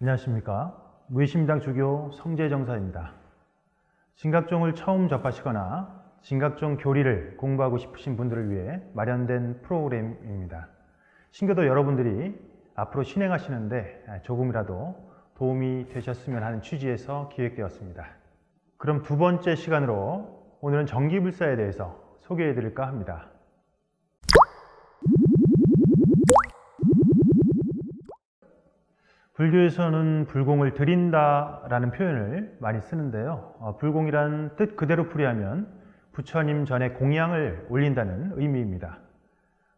안녕하십니까. 무의심당 주교 성재정사입니다. 진각종을 처음 접하시거나 진각종 교리를 공부하고 싶으신 분들을 위해 마련된 프로그램입니다. 신교도 여러분들이 앞으로 신행하시는데 조금이라도 도움이 되셨으면 하는 취지에서 기획되었습니다. 그럼 두 번째 시간으로 오늘은 정기불사에 대해서 소개해 드릴까 합니다. 불교에서는 불공을 드린다라는 표현을 많이 쓰는데요. 불공이란 뜻 그대로 풀이하면 부처님 전에 공양을 올린다는 의미입니다.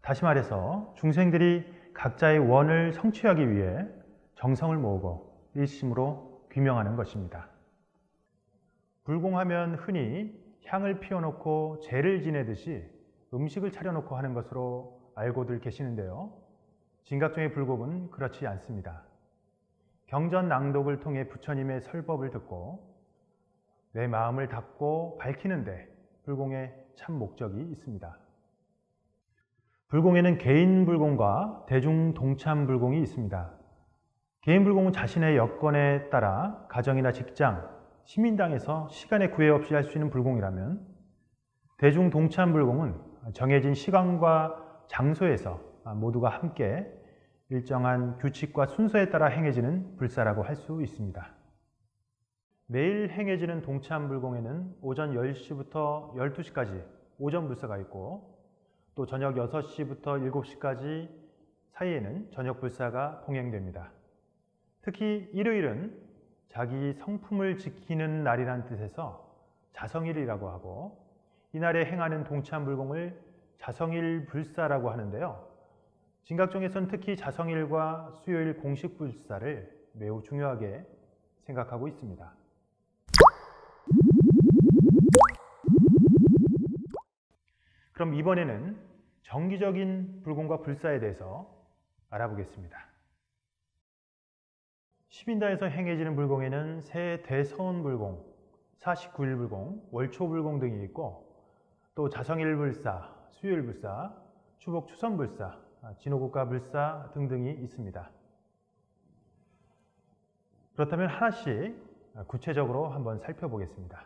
다시 말해서 중생들이 각자의 원을 성취하기 위해 정성을 모으고 일심으로 귀명하는 것입니다. 불공하면 흔히 향을 피워놓고 제를 지내듯이 음식을 차려놓고 하는 것으로 알고들 계시는데요. 진각종의 불공은 그렇지 않습니다. 경전 낭독을 통해 부처님의 설법을 듣고 내 마음을 닫고 밝히는데 불공의 참 목적이 있습니다. 불공에는 개인 불공과 대중 동참 불공이 있습니다. 개인 불공은 자신의 여건에 따라 가정이나 직장, 시민당에서 시간에 구애 없이 할 수 있는 불공이라면, 대중 동참 불공은 정해진 시간과 장소에서 모두가 함께 일정한 규칙과 순서에 따라 행해지는 불사라고 할 수 있습니다. 매일 행해지는 동참 불공에는 오전 10시부터 12시까지 오전 불사가 있고, 또 저녁 6시부터 7시까지 사이에는 저녁 불사가 봉행됩니다. 특히 일요일은 자기 성품을 지키는 날이라는 뜻에서 자성일이라고 하고, 이날에 행하는 동참 불공을 자성일 불사라고 하는데요. 진각종에서는 특히 자성일과 수요일 공식 불사를 매우 중요하게 생각하고 있습니다. 그럼 이번에는 정기적인 불공과 불사에 대해서 알아보겠습니다. 십인다에서 행해지는 불공에는 새 대서원 불공, 49일 불공, 월초 불공 등이 있고, 또 자성일 불사, 수요일 불사, 추복 추선 불사, 진호국가 불사 등등이 있습니다. 그렇다면 하나씩 구체적으로 한번 살펴보겠습니다.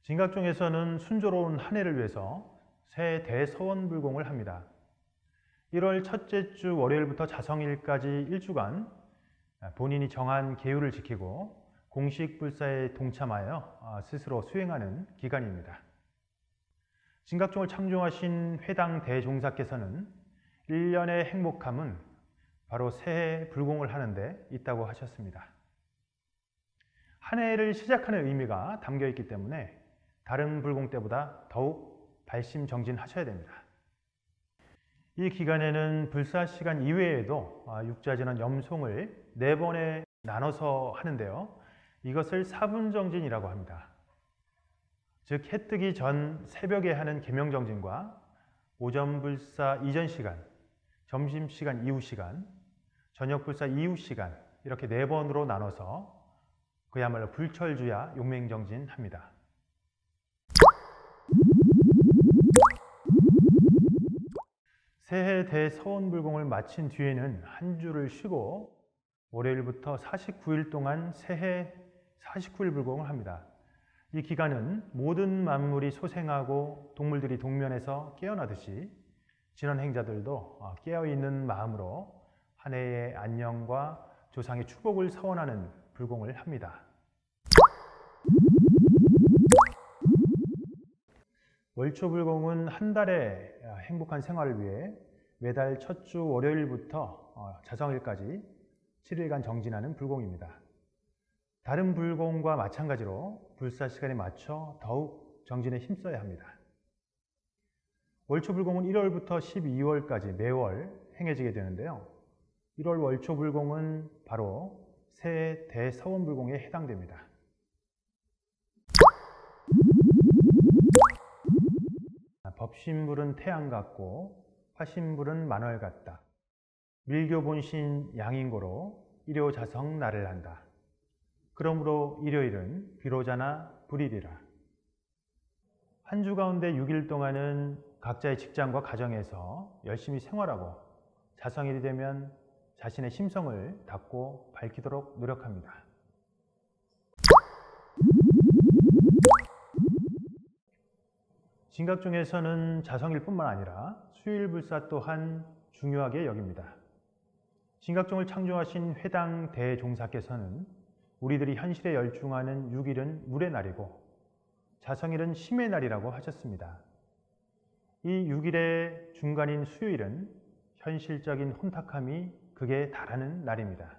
진각종에서는 순조로운 한 해를 위해서 새 대서원 불공을 합니다. 1월 첫째 주 월요일부터 자성일까지 일주간 본인이 정한 계율을 지키고 공식 불사에 동참하여 스스로 수행하는 기간입니다. 진각종을 창조하신 회당 대종사께서는 1년의 행복함은 바로 새해 불공을 하는 데 있다고 하셨습니다. 한 해를 시작하는 의미가 담겨 있기 때문에 다른 불공 때보다 더욱 발심정진하셔야 됩니다. 이 기간에는 불사 시간 이외에도 육자진원 염송을 4번에 나눠서 하는데요. 이것을 사분정진이라고 합니다. 즉 해 뜨기 전 새벽에 하는 계명정진과 오전불사 이전 시간, 점심시간 이후 시간, 저녁불사 이후 시간, 이렇게 4번으로 나눠서 그야말로 불철주야 용맹정진합니다. 새해 대서원불공을 마친 뒤에는 한 주를 쉬고 월요일부터 49일 동안 새해 49일 불공을 합니다. 이 기간은 모든 만물이 소생하고 동물들이 동면에서 깨어나듯이 진원행자들도 깨어있는 마음으로 한 해의 안녕과 조상의 축복을 서원하는 불공을 합니다. 월초불공은 한 달의 행복한 생활을 위해 매달 첫 주 월요일부터 자성일까지 7일간 정진하는 불공입니다. 다른 불공과 마찬가지로 불사 시간에 맞춰 더욱 정진에 힘써야 합니다. 월초불공은 1월부터 12월까지 매월 행해지게 되는데요. 1월 월초불공은 바로 새해 대서원불공에 해당됩니다. 법신불은 태양 같고 화신불은 만월 같다. 밀교본신 양인고로 일요자성 날을 한다. 그러므로 일요일은 비로자나 불일이라. 한 주 가운데 6일 동안은 각자의 직장과 가정에서 열심히 생활하고 자성일이 되면 자신의 심성을 닫고 밝히도록 노력합니다. 진각종에서는 자성일뿐만 아니라 수일불사 또한 중요하게 여깁니다. 진각종을 창조하신 회당 대종사께서는 우리들이 현실에 열중하는 6일은 물의 날이고 자성일은 심의 날이라고 하셨습니다. 이 6일의 중간인 수요일은 현실적인 혼탁함이 극에 달하는 날입니다.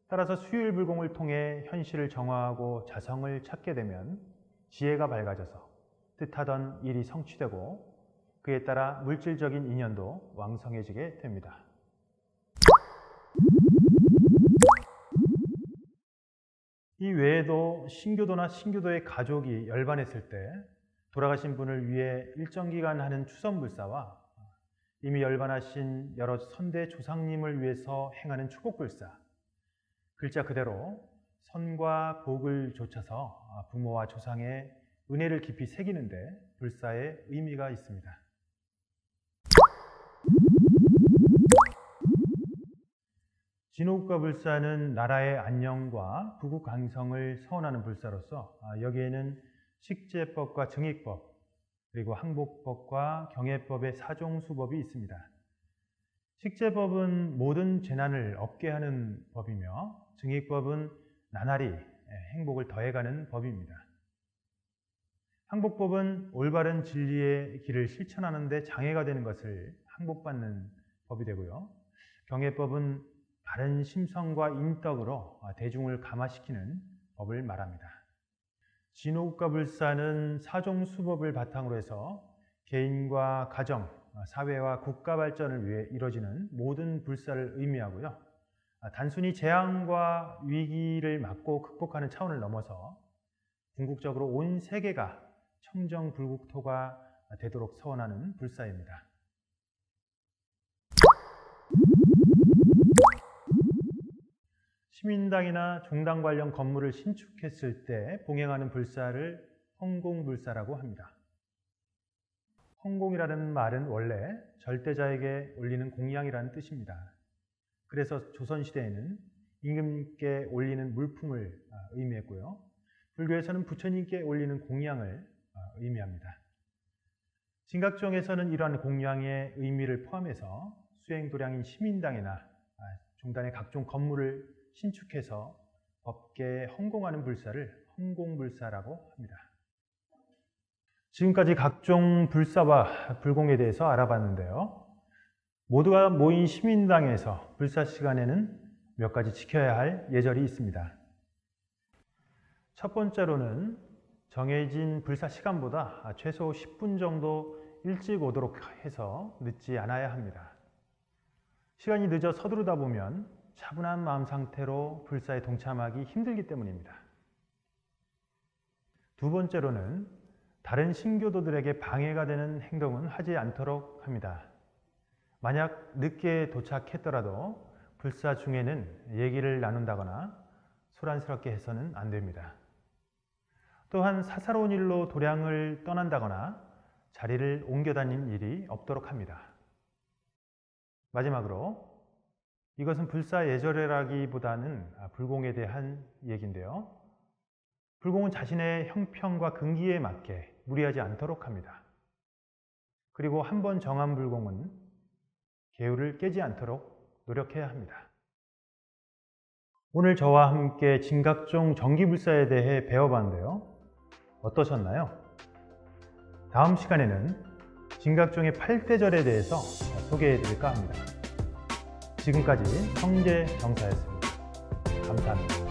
따라서 수요일 불공을 통해 현실을 정화하고 자성을 찾게 되면 지혜가 밝아져서 뜻하던 일이 성취되고 그에 따라 물질적인 인연도 왕성해지게 됩니다. 이 외에도 신교도나 신교도의 가족이 열반했을 때 돌아가신 분을 위해 일정 기간 하는 추선불사와 이미 열반하신 여러 선대 조상님을 위해서 행하는 축복불사, 글자 그대로 선과 복을 좇아서 부모와 조상의 은혜를 깊이 새기는데 불사의 의미가 있습니다. 진호국가 불사는 나라의 안녕과 부국 강성을 서원하는 불사로서 여기에는 식제법과 증익법, 그리고 항복법과 경애법의 사종수법이 있습니다. 식제법은 모든 재난을 없게 하는 법이며 증익법은 나날이 행복을 더해가는 법입니다. 항복법은 올바른 진리의 길을 실천하는 데 장애가 되는 것을 항복받는 법이 되고요. 경애법은 바른 심성과 인덕으로 대중을 감화시키는 법을 말합니다. 진호국가 불사는 사종수법을 바탕으로 해서 개인과 가정, 사회와 국가 발전을 위해 이루어지는 모든 불사를 의미하고요. 단순히 재앙과 위기를 막고 극복하는 차원을 넘어서 궁극적으로 온 세계가 청정불국토가 되도록 서원하는 불사입니다. 시민당이나 종당 관련 건물을 신축했을 때 봉행하는 불사를 헌공불사라고 합니다. 헌공이라는 말은 원래 절대자에게 올리는 공양이라는 뜻입니다. 그래서 조선시대에는 임금님께 올리는 물품을 의미했고요. 불교에서는 부처님께 올리는 공양을 의미합니다. 진각종에서는 이러한 공양의 의미를 포함해서 수행도량인 시민당이나 종단의 각종 건물을 신축해서 법계에 헌공하는 불사를 헌공불사라고 합니다. 지금까지 각종 불사와 불공에 대해서 알아봤는데요. 모두가 모인 시민당에서 불사 시간에는 몇 가지 지켜야 할 예절이 있습니다. 첫 번째로는 정해진 불사 시간보다 최소 10분 정도 일찍 오도록 해서 늦지 않아야 합니다. 시간이 늦어 서두르다 보면 차분한 마음 상태로 불사에 동참하기 힘들기 때문입니다. 두 번째로는 다른 신교도들에게 방해가 되는 행동은 하지 않도록 합니다. 만약 늦게 도착했더라도 불사 중에는 얘기를 나눈다거나 소란스럽게 해서는 안 됩니다. 또한 사사로운 일로 도량을 떠난다거나 자리를 옮겨 다니는 일이 없도록 합니다. 마지막으로 이것은 불사 예절이라기보다는 불공에 대한 얘기인데요. 불공은 자신의 형편과 근기에 맞게 무리하지 않도록 합니다. 그리고 한 번 정한 불공은 계율을 깨지 않도록 노력해야 합니다. 오늘 저와 함께 진각종 정기불사에 대해 배워봤는데요. 어떠셨나요? 다음 시간에는 진각종의 8대절에 대해서 소개해드릴까 합니다. 지금까지 성재정사였습니다. 감사합니다.